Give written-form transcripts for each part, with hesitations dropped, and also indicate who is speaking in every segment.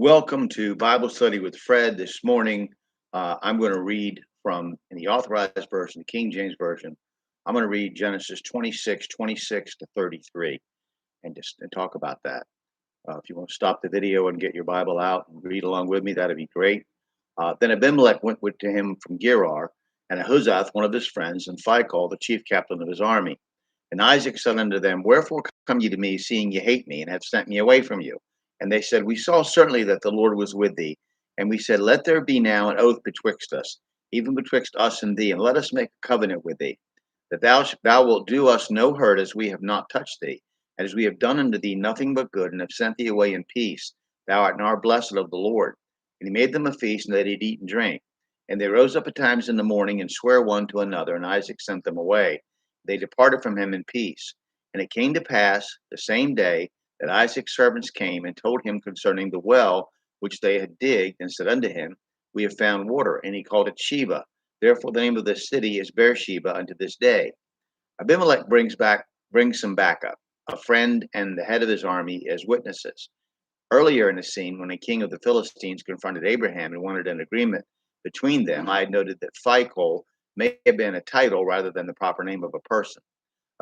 Speaker 1: Welcome to Bible Study with Fred. This morning, I'm going to read from in the Authorized Version, the King James Version. I'm going to read Genesis 26 to 33, and talk about that. If you want to stop the video and get your Bible out and read along with me, that'd be great. Then Abimelech went to him from Gerar, and Ahuzath, one of his friends, and Phichol, the chief captain of his army. And Isaac said unto them, Wherefore come ye to me, seeing ye hate me, and have sent me away from you? And they said, We saw certainly that the Lord was with thee. And we said, Let there be now an oath betwixt us, even betwixt us and thee, and let us make a covenant with thee, that thou wilt do us no hurt, as we have not touched thee, and as we have done unto thee nothing but good, and have sent thee away in peace. Thou art now blessed of the Lord. And he made them a feast, and they did eat and drink. And they rose up at times in the morning, and sware one to another, and Isaac sent them away. They departed from him in peace. And it came to pass the same day that Isaac's servants came and told him concerning the well which they had digged, and said unto him, We have found water. And he called it Sheba. Therefore the name of the city is Beersheba unto this day. Abimelech brings some backup, a friend and the head of his army as witnesses. Earlier in the scene, when the king of the Philistines confronted Abraham and wanted an agreement between them, I had noted that Phichol may have been a title rather than the proper name of a person.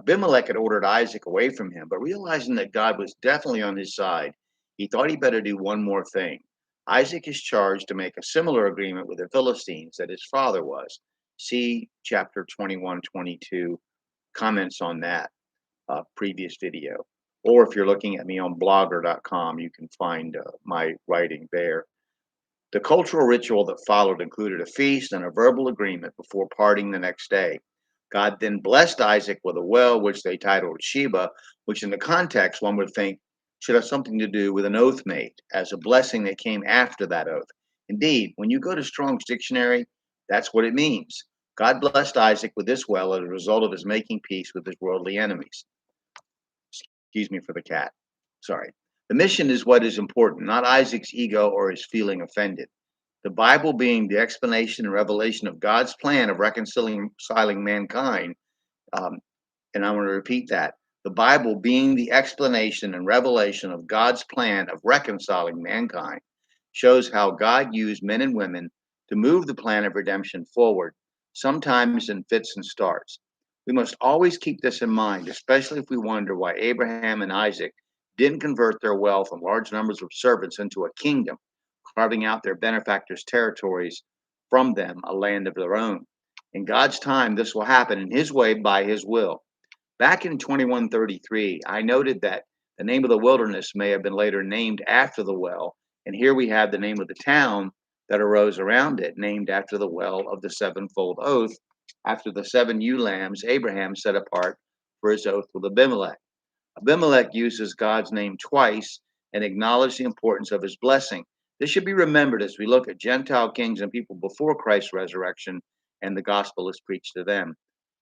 Speaker 1: Abimelech had ordered Isaac away from him, but realizing that God was definitely on his side, he thought he better do one more thing. Isaac is charged to make a similar agreement with the Philistines that his father was. See chapter 21-22 comments on that previous video. Or if you're looking at me on blogger.com, you can find my writing there. The cultural ritual that followed included a feast and a verbal agreement before parting the next day. God then blessed Isaac with a well, which they titled Sheba, which in the context one would think should have something to do with an oath made, as a blessing that came after that oath. Indeed, when you go to Strong's dictionary, that's what it means. God blessed Isaac with this well as a result of his making peace with his worldly enemies. Excuse me for the cat. Sorry. The mission is what is important, not Isaac's ego or his feeling offended. The Bible being the explanation and revelation of God's plan of reconciling mankind. And I want to repeat that. The Bible being the explanation and revelation of God's plan of reconciling mankind shows how God used men and women to move the plan of redemption forward, sometimes in fits and starts. We must always keep this in mind, especially if we wonder why Abraham and Isaac didn't convert their wealth and large numbers of servants into a kingdom, carving out their benefactors' territories from them, a land of their own. In God's time, this will happen in His way by His will. Back in 2133, I noted that the name of the wilderness may have been later named after the well, and here we have the name of the town that arose around it, named after the well of the sevenfold oath, after the 7 ewe lambs Abraham set apart for his oath with Abimelech. Abimelech uses God's name twice and acknowledged the importance of his blessing. This should be remembered as we look at Gentile kings and people before Christ's resurrection and the gospel is preached to them.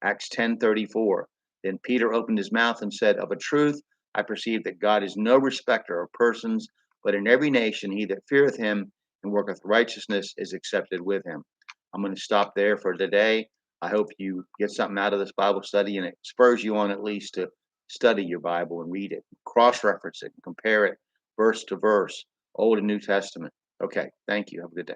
Speaker 1: Acts 10:34. Then Peter opened his mouth and said, Of a truth, I perceive that God is no respecter of persons, but in every nation he that feareth him and worketh righteousness is accepted with him. I'm going to stop there for today. I hope you get something out of this Bible study and it spurs you on at least to study your Bible and read it, cross-reference it, compare it verse to verse, Old and New Testament. Okay, thank you. Have a good day.